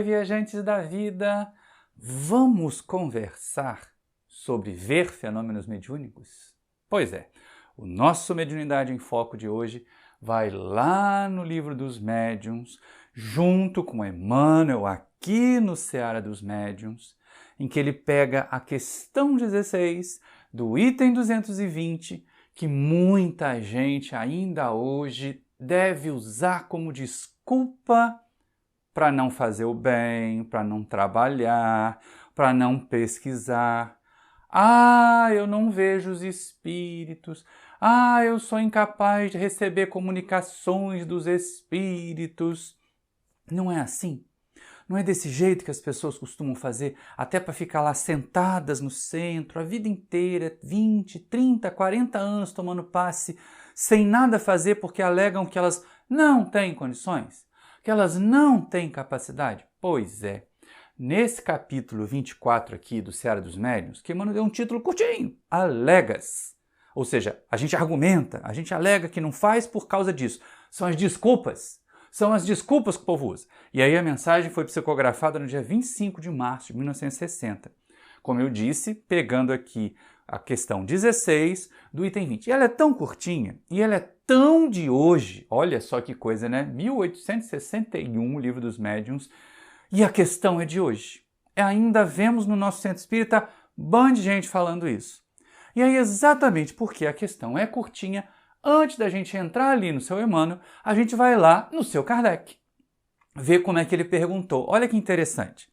Oi, viajantes da vida! Vamos conversar sobre ver fenômenos mediúnicos? Pois é, o nosso Mediunidade em Foco de hoje vai lá no Livro dos Médiuns, junto com Emmanuel, aqui no Seara dos Médiuns, em que ele pega a questão 16 do item 220, que muita gente ainda hoje deve usar como desculpa para não fazer o bem, para não trabalhar, para não pesquisar. Ah, eu não vejo os espíritos. Ah, eu sou incapaz de receber comunicações dos espíritos. Não é assim? Não é desse jeito que as pessoas costumam fazer, até para ficar lá sentadas no centro a vida inteira, 20, 30, 40 anos tomando passe, sem nada fazer porque alegam que elas não têm condições? Que elas não têm capacidade? Pois é, nesse capítulo 24 aqui do Seara dos Médiuns, que Emmanuel deu um título curtinho, Alegas. Ou seja, a gente argumenta, a gente alega que não faz por causa disso. São as desculpas. São as desculpas que o povo usa. E aí a mensagem foi psicografada no dia 25 de março de 1960. Como eu disse, pegando aqui a questão 16 do item 20. E ela é tão curtinha e ela é tão de hoje. Olha só que coisa, né? 1861, o Livro dos Médiuns. E a questão é de hoje. Ainda vemos no nosso centro espírita bando de gente falando isso. E aí exatamente porque a questão é curtinha, antes da gente entrar ali no seu Emmanuel, a gente vai lá no seu Kardec, ver como é que ele perguntou. Olha que interessante.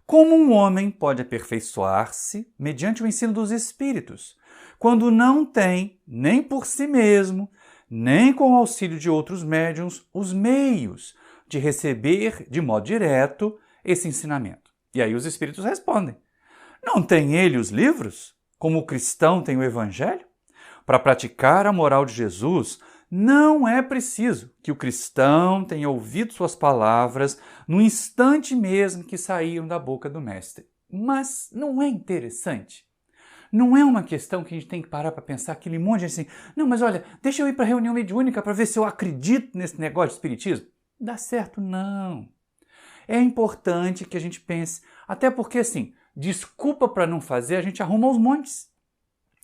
Como um homem pode aperfeiçoar-se mediante o ensino dos espíritos, quando não tem, nem por si mesmo, nem com o auxílio de outros médiuns, os meios de receber de modo direto esse ensinamento? E aí os espíritos respondem. Não tem ele os livros, como o cristão tem o evangelho? Para praticar a moral de Jesus, não é preciso que o cristão tenha ouvido suas palavras no instante mesmo que saíram da boca do Mestre. Mas não é interessante? Não é uma questão que a gente tem que parar para pensar aquele monte de gente assim, não, mas olha, deixa eu ir para a reunião mediúnica para ver se eu acredito nesse negócio de espiritismo. Dá certo, não. É importante que a gente pense, até porque assim, desculpa para não fazer, a gente arruma aos montes.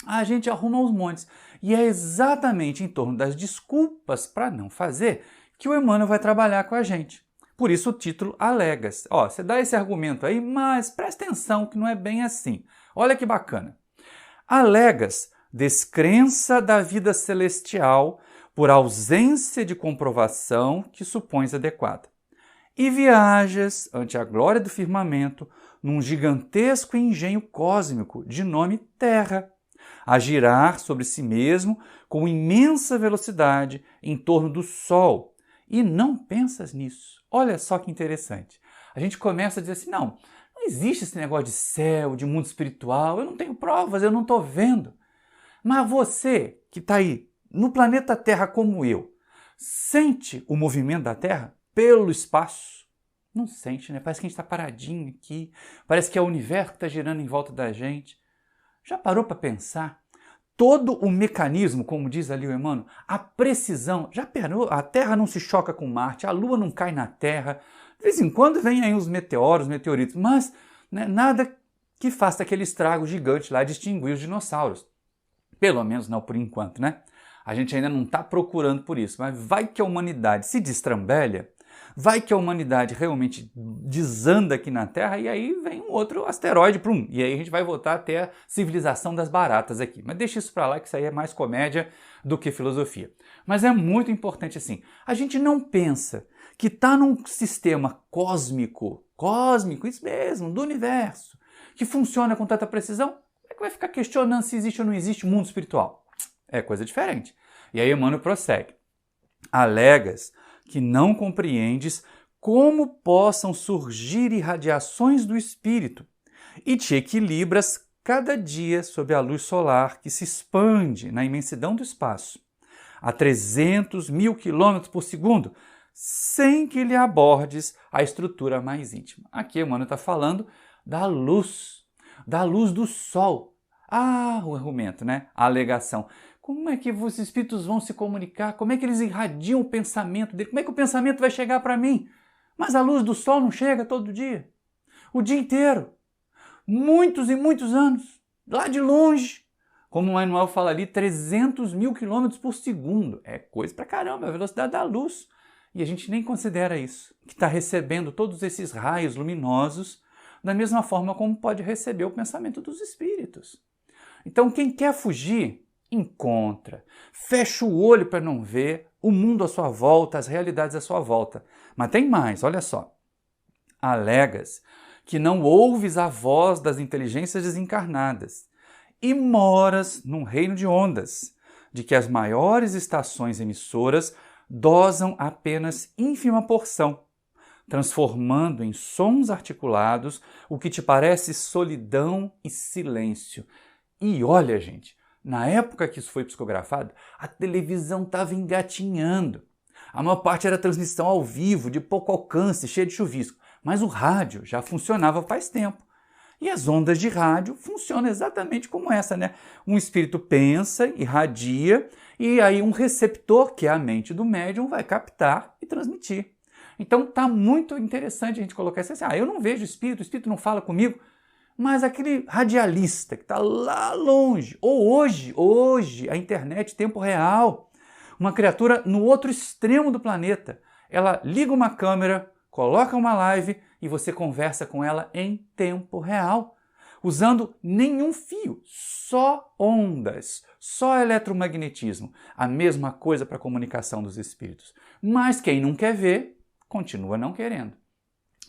A gente arruma aos montes. E é exatamente em torno das desculpas para não fazer que o Emmanuel vai trabalhar com a gente. Por isso o título Alegas. Ó, você dá esse argumento aí, mas presta atenção que não é bem assim. Olha que bacana. Alegas descrença da vida celestial por ausência de comprovação que supões adequada. E viajas ante a glória do firmamento num gigantesco engenho cósmico de nome Terra, a girar sobre si mesmo com imensa velocidade em torno do Sol. E não pensas nisso. Olha só que interessante. A gente começa a dizer assim, não existe esse negócio de céu, de mundo espiritual, eu não tenho provas, eu não estou vendo. Mas você que está aí no planeta Terra como eu, sente o movimento da Terra pelo espaço? Não sente, né? Parece que a gente está paradinho aqui, parece que é o universo que está girando em volta da gente. Já parou para pensar? Todo o mecanismo, como diz ali o Emmanuel, a precisão, já parou? A Terra não se choca com Marte, a Lua não cai na Terra, de vez em quando vem aí os meteoros, meteoritos, mas né, nada que faça aquele estrago gigante lá de extinguir os dinossauros. Pelo menos não por enquanto, né? A gente ainda não está procurando por isso, mas vai que a humanidade se destrambelha, vai que a humanidade realmente desanda aqui na Terra e aí vem um outro asteroide, e aí a gente vai voltar a ter a civilização das baratas aqui. Mas deixa isso para lá, que isso aí é mais comédia do que filosofia. Mas é muito importante assim, a gente não pensa que está num sistema cósmico, isso mesmo, do universo, que funciona com tanta precisão, como é que vai ficar questionando se existe ou não existe mundo espiritual? É coisa diferente. E aí Emmanuel prossegue. Alegas que não compreendes como possam surgir irradiações do espírito e te equilibras cada dia sob a luz solar que se expande na imensidão do espaço, a 300 mil quilômetros por segundo, sem que lhe abordes a estrutura mais íntima. Aqui Emmanuel está falando da luz do Sol. Ah, o argumento, né? A alegação. Como é que os espíritos vão se comunicar? Como é que eles irradiam o pensamento dele? Como é que o pensamento vai chegar para mim? Mas a luz do sol não chega todo dia, o dia inteiro, muitos e muitos anos, lá de longe. Como o Manuel fala ali, 300 mil quilômetros por segundo. É coisa pra caramba, é a velocidade da luz. E a gente nem considera isso, que está recebendo todos esses raios luminosos da mesma forma como pode receber o pensamento dos espíritos. Então quem quer fugir, encontra. Fecha o olho para não ver o mundo à sua volta, as realidades à sua volta. Mas tem mais, olha só. Alegas que não ouves a voz das inteligências desencarnadas e moras num reino de ondas, de que as maiores estações emissoras dosam apenas ínfima porção, transformando em sons articulados o que te parece solidão e silêncio. E olha, gente, na época que isso foi psicografado, a televisão estava engatinhando. A maior parte era transmissão ao vivo, de pouco alcance, cheia de chuvisco. Mas o rádio já funcionava faz tempo. E as ondas de rádio funcionam exatamente como essa, né? Um espírito pensa, irradia, e aí um receptor, que é a mente do médium, vai captar e transmitir. Então tá muito interessante a gente colocar isso assim, eu não vejo espírito, o espírito não fala comigo, mas aquele radialista que está lá longe, ou hoje, a internet, tempo real, uma criatura no outro extremo do planeta, ela liga uma câmera, coloca uma live e você conversa com ela em tempo real, usando nenhum fio, só ondas, só eletromagnetismo. A mesma coisa para a comunicação dos espíritos. Mas quem não quer ver, continua não querendo,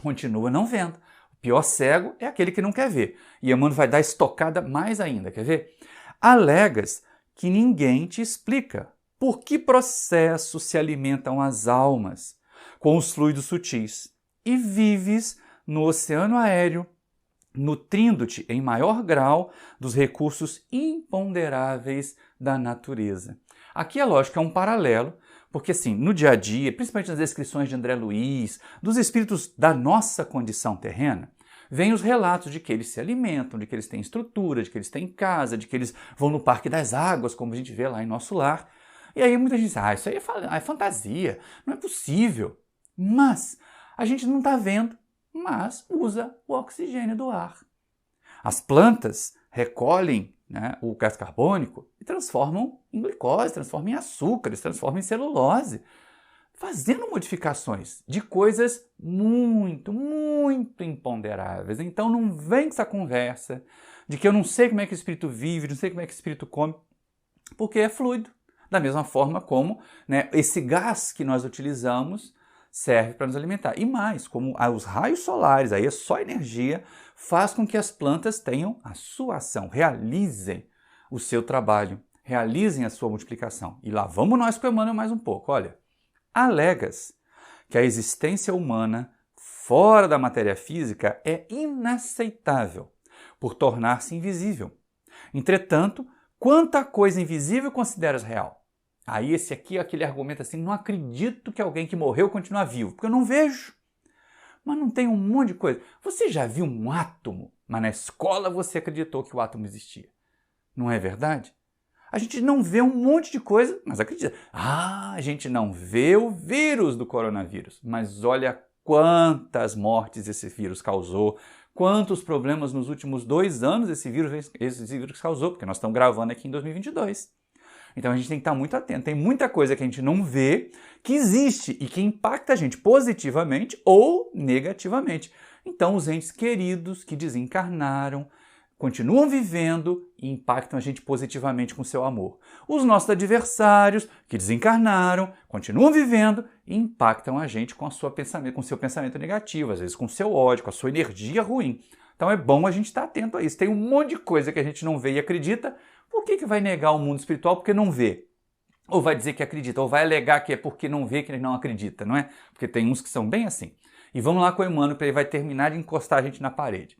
continua não vendo. O pior cego é aquele que não quer ver. E Emmanuel vai dar estocada mais ainda, quer ver? Alegas que ninguém te explica por que processos se alimentam as almas com os fluidos sutis e vives no oceano aéreo, nutrindo-te em maior grau dos recursos imponderáveis da natureza. Aqui é lógico que é um paralelo, porque assim, no dia a dia, principalmente nas descrições de André Luiz, dos espíritos da nossa condição terrena, vêm os relatos de que eles se alimentam, de que eles têm estrutura, de que eles têm casa, de que eles vão no Parque das Águas, como a gente vê lá em nosso lar. E aí muita gente diz, isso aí é fantasia, não é possível. Mas a gente não está vendo, mas usa o oxigênio do ar. As plantas recolhem, né, o gás carbônico e transformam em glicose, transformam em açúcares, transformam em celulose, fazendo modificações de coisas muito, muito imponderáveis. Então não vem com essa conversa de que eu não sei como é que o espírito vive, não sei como é que o espírito come, porque é fluido. Da mesma forma como, né, esse gás que nós utilizamos serve para nos alimentar. E mais, como os raios solares, aí é só energia, faz com que as plantas tenham a sua ação, realizem o seu trabalho, realizem a sua multiplicação. E lá vamos nós com o Emmanuel mais um pouco. Olha, alegas que a existência humana fora da matéria física é inaceitável por tornar-se invisível. Entretanto, quanta coisa invisível consideras real? Aí esse aqui é aquele argumento assim, não acredito que alguém que morreu continua vivo, porque eu não vejo. Mas não tem um monte de coisa. Você já viu um átomo, mas na escola você acreditou que o átomo existia. Não é verdade? A gente não vê um monte de coisa, mas acredita. A gente não vê o vírus do coronavírus, mas olha quantas mortes esse vírus causou, quantos problemas nos últimos 2 anos esse vírus causou, porque nós estamos gravando aqui em 2022. Então a gente tem que estar muito atento. Tem muita coisa que a gente não vê, que existe e que impacta a gente positivamente ou negativamente. Então os entes queridos que desencarnaram continuam vivendo e impactam a gente positivamente com seu amor. Os nossos adversários que desencarnaram continuam vivendo e impactam a gente com seu pensamento negativo, às vezes com seu ódio, com a sua energia ruim. Então é bom a gente estar atento a isso. Tem um monte de coisa que a gente não vê e acredita. Por que vai negar o mundo espiritual porque não vê? Ou vai dizer que acredita, ou vai alegar que é porque não vê que ele não acredita, não é? Porque tem uns que são bem assim. E vamos lá com o Emmanuel, porque ele vai terminar de encostar a gente na parede.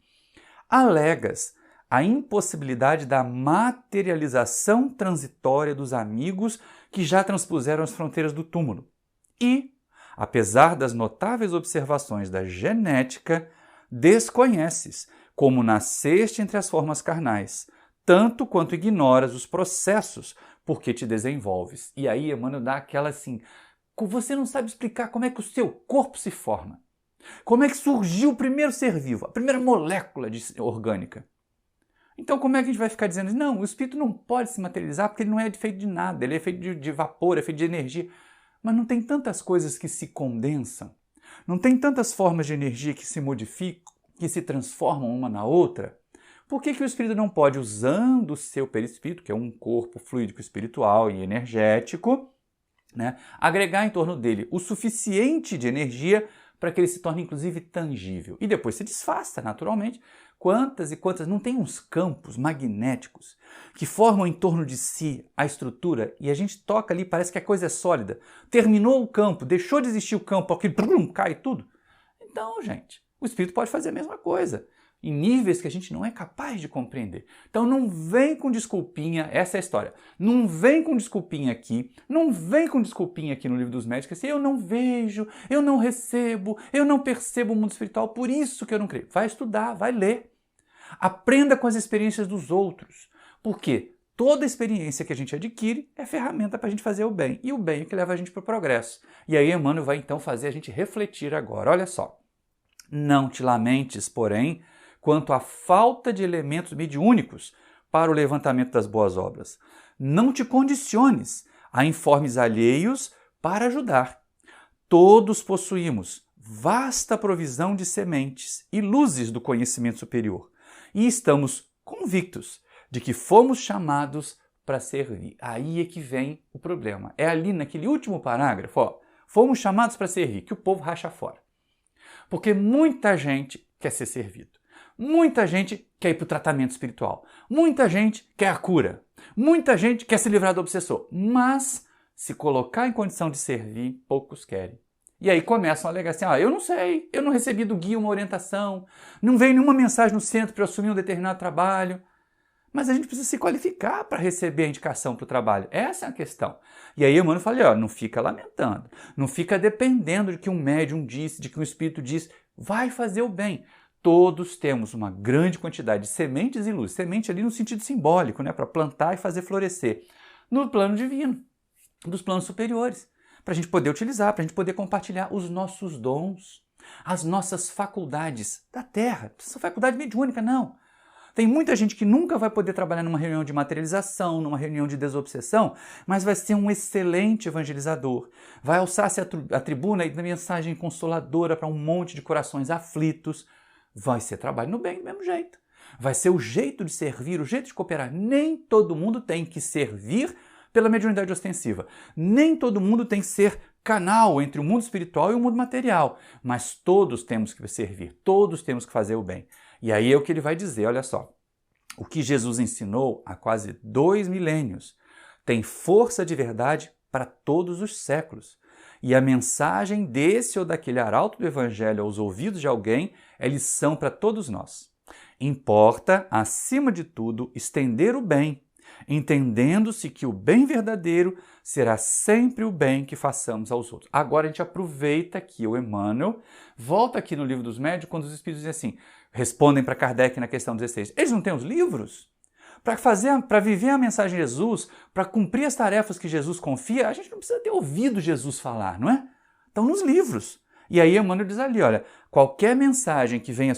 Alegas a impossibilidade da materialização transitória dos amigos que já transpuseram as fronteiras do túmulo. E, apesar das notáveis observações da genética, desconheces como nasceste entre as formas carnais, tanto quanto ignoras os processos por que te desenvolves. E aí Emmanuel dá aquela assim, você não sabe explicar como é que o seu corpo se forma. Como é que surgiu o primeiro ser vivo, a primeira molécula orgânica? Então como é que a gente vai ficar dizendo, não, o espírito não pode se materializar porque ele não é feito de nada, ele é feito de vapor, é feito de energia. Mas não tem tantas coisas que se condensam, não tem tantas formas de energia que se modificam, que se transformam uma na outra? Por que o espírito não pode, usando o seu perispírito, que é um corpo fluídico espiritual e energético, né, agregar em torno dele o suficiente de energia para que ele se torne, inclusive, tangível. E depois se desfaça, naturalmente. Quantas e quantas... Não tem uns campos magnéticos que formam em torno de si a estrutura e a gente toca ali, parece que a coisa é sólida. Terminou o campo, deixou de existir o campo, aqui cai tudo. Então, gente, o espírito pode fazer a mesma coisa, em níveis que a gente não é capaz de compreender. Então não vem com desculpinha, essa é a história. Não vem com desculpinha aqui, não vem com desculpinha aqui no Livro dos Médiuns, assim, eu não vejo, eu não recebo, eu não percebo o mundo espiritual, por isso que eu não creio. Vai estudar, vai ler. Aprenda com as experiências dos outros. Porque toda experiência que a gente adquire é ferramenta para a gente fazer o bem. E o bem é que leva a gente para o progresso. E aí Emmanuel vai então fazer a gente refletir agora. Olha só. Não te lamentes, porém, quanto à falta de elementos mediúnicos para o levantamento das boas obras. Não te condiciones a informes alheios para ajudar. Todos possuímos vasta provisão de sementes e luzes do conhecimento superior e estamos convictos de que fomos chamados para servir. Aí é que vem o problema. É ali naquele último parágrafo, ó, fomos chamados para servir, que o povo racha fora. Porque muita gente quer ser servido. Muita gente quer ir para o tratamento espiritual. Muita gente quer a cura. Muita gente quer se livrar do obsessor. Mas, se colocar em condição de servir, poucos querem. E aí começam a alegar assim, eu não sei, eu não recebi do guia uma orientação, não veio nenhuma mensagem no centro para eu assumir um determinado trabalho. Mas a gente precisa se qualificar para receber a indicação para o trabalho. Essa é a questão. E aí Emmanuel fala, não fica lamentando, não fica dependendo de que um médium disse, de que um espírito disse, vai fazer o bem. Todos temos uma grande quantidade de sementes e luz. Semente ali no sentido simbólico, né, para plantar e fazer florescer. No plano divino, dos planos superiores. Para a gente poder utilizar, para a gente poder compartilhar os nossos dons, as nossas faculdades da Terra. Essa faculdade mediúnica, não. Tem muita gente que nunca vai poder trabalhar numa reunião de materialização, numa reunião de desobsessão, mas vai ser um excelente evangelizador. Vai alçar-se à tribuna e dar mensagem consoladora para um monte de corações aflitos. Vai ser trabalho no bem do mesmo jeito. Vai ser o jeito de servir, o jeito de cooperar. Nem todo mundo tem que servir pela mediunidade ostensiva. Nem todo mundo tem que ser canal entre o mundo espiritual e o mundo material. Mas todos temos que servir, todos temos que fazer o bem. E aí é o que ele vai dizer, olha só. O que Jesus ensinou há quase 2 milênios tem força de verdade para todos os séculos. E a mensagem desse ou daquele arauto do Evangelho aos ouvidos de alguém é lição para todos nós. Importa, acima de tudo, estender o bem, entendendo-se que o bem verdadeiro será sempre o bem que façamos aos outros. Agora a gente aproveita aqui o Emmanuel, volta aqui no Livro dos Médiuns, quando os Espíritos dizem assim, respondem para Kardec na questão 16, eles não têm os livros? Para viver a mensagem de Jesus, para cumprir as tarefas que Jesus confia, a gente não precisa ter ouvido Jesus falar, não é? Estão nos livros. E aí Emmanuel diz ali, olha, qualquer mensagem que venha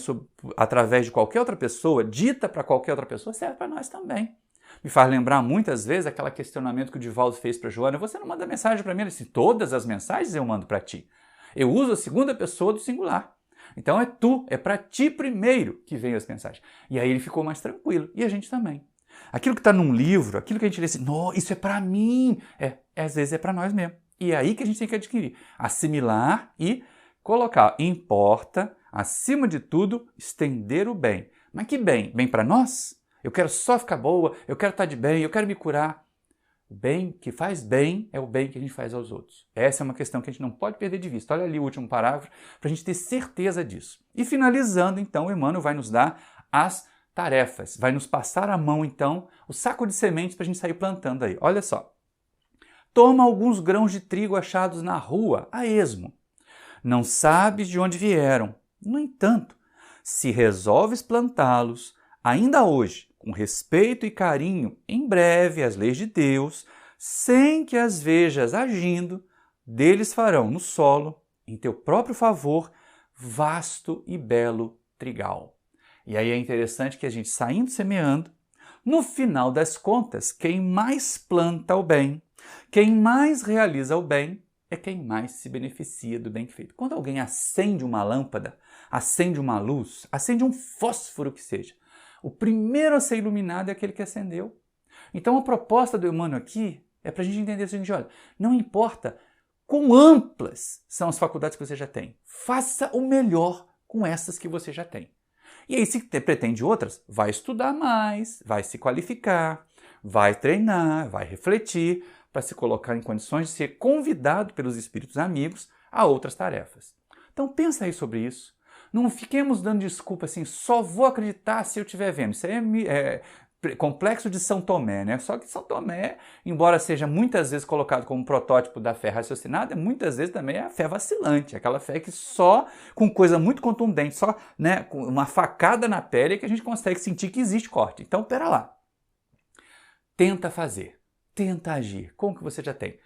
através de qualquer outra pessoa, dita para qualquer outra pessoa, serve para nós também. Me faz lembrar muitas vezes aquele questionamento que o Divaldo fez para Joana, você não manda mensagem para mim? Ele disse, todas as mensagens eu mando para ti. Eu uso a segunda pessoa do singular. Então é tu, é para ti primeiro que vem as mensagens. E aí ele ficou mais tranquilo, e a gente também. Aquilo que está num livro, aquilo que a gente lê assim, não, isso é para mim, às vezes é para nós mesmo. E é aí que a gente tem que adquirir, assimilar e colocar. Importa, acima de tudo, estender o bem. Mas que bem? Bem para nós? Eu quero só ficar boa, eu quero estar de bem, eu quero me curar. O bem que faz bem é o bem que a gente faz aos outros. Essa é uma questão que a gente não pode perder de vista. Olha ali o último parágrafo, para a gente ter certeza disso. E finalizando, então, o Emmanuel vai nos dar as tarefas. Vai nos passar a mão, então, o saco de sementes para a gente sair plantando aí. Olha só. Toma alguns grãos de trigo achados na rua, a esmo. Não sabes de onde vieram. No entanto, se resolves plantá-los, ainda hoje, com respeito e carinho, em breve as leis de Deus, sem que as vejas agindo, deles farão no solo, em teu próprio favor, vasto e belo trigal. E aí é interessante que a gente saindo semeando, no final das contas, quem mais planta o bem, quem mais realiza o bem, é quem mais se beneficia do bem feito. Quando alguém acende uma lâmpada, acende uma luz, acende um fósforo que seja, o primeiro a ser iluminado é aquele que acendeu. Então a proposta do Emmanuel aqui é para a gente entender o seguinte, olha, não importa quão amplas são as faculdades que você já tem, faça o melhor com essas que você já tem. E aí, se pretende outras, vai estudar mais, vai se qualificar, vai treinar, vai refletir, para se colocar em condições de ser convidado pelos espíritos amigos a outras tarefas. Então pensa aí sobre isso. Não fiquemos dando desculpa assim, só vou acreditar se eu estiver vendo. Isso aí é complexo de São Tomé, né? Só que São Tomé, embora seja muitas vezes colocado como protótipo da fé raciocinada, muitas vezes também é a fé vacilante, aquela fé que só com coisa muito contundente, só, né, com uma facada na pele é que a gente consegue sentir que existe corte. Então, pera lá. Tenta fazer, tenta agir com o que você já tem.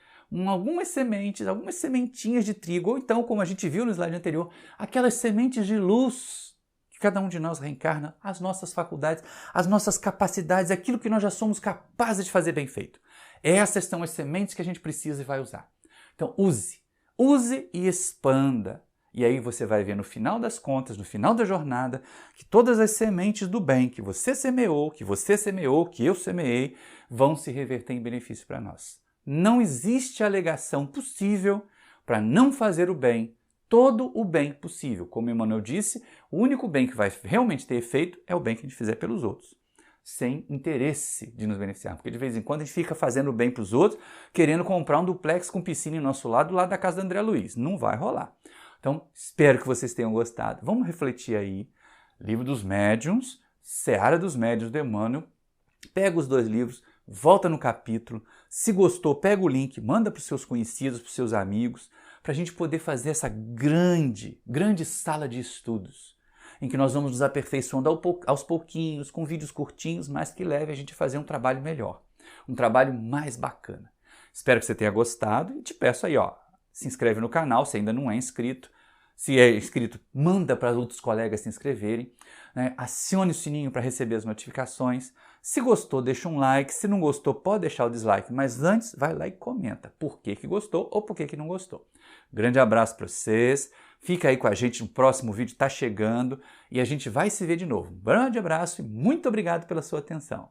Algumas sementes, algumas sementinhas de trigo, ou então, como a gente viu no slide anterior, aquelas sementes de luz que cada um de nós reencarna, as nossas faculdades, as nossas capacidades, aquilo que nós já somos capazes de fazer bem feito. Essas são as sementes que a gente precisa e vai usar. Então use e expanda. E aí você vai ver no final das contas, no final da jornada, que todas as sementes do bem que você semeou, que eu semeei, vão se reverter em benefício para nós. Não existe alegação possível para não fazer o bem, todo o bem possível. Como Emmanuel disse, o único bem que vai realmente ter efeito é o bem que a gente fizer pelos outros, sem interesse de nos beneficiar. Porque de vez em quando a gente fica fazendo bem para os outros, querendo comprar um duplex com piscina em nosso lado, do lado da casa do André Luiz. Não vai rolar. Então, espero que vocês tenham gostado. Vamos refletir aí. Livro dos Médiuns, Seara dos Médiuns do Emmanuel. Pega os 2 livros, volta no capítulo. Se gostou, pega o link, manda para os seus conhecidos, para os seus amigos, para a gente poder fazer essa grande sala de estudos, em que nós vamos nos aperfeiçoando aos pouquinhos, com vídeos curtinhos, mas que leve a gente a fazer um trabalho melhor, um trabalho mais bacana. Espero que você tenha gostado e te peço aí, ó, se inscreve no canal se ainda não é inscrito. Se é inscrito, manda para outros colegas se inscreverem, né? Acione o sininho para receber as notificações. Se gostou, deixa um like. Se não gostou, pode deixar o dislike. Mas antes, vai lá e comenta por que gostou ou por que não gostou. Grande abraço para vocês. Fica aí com a gente no próximo vídeo, está chegando. E a gente vai se ver de novo. Um grande abraço e muito obrigado pela sua atenção.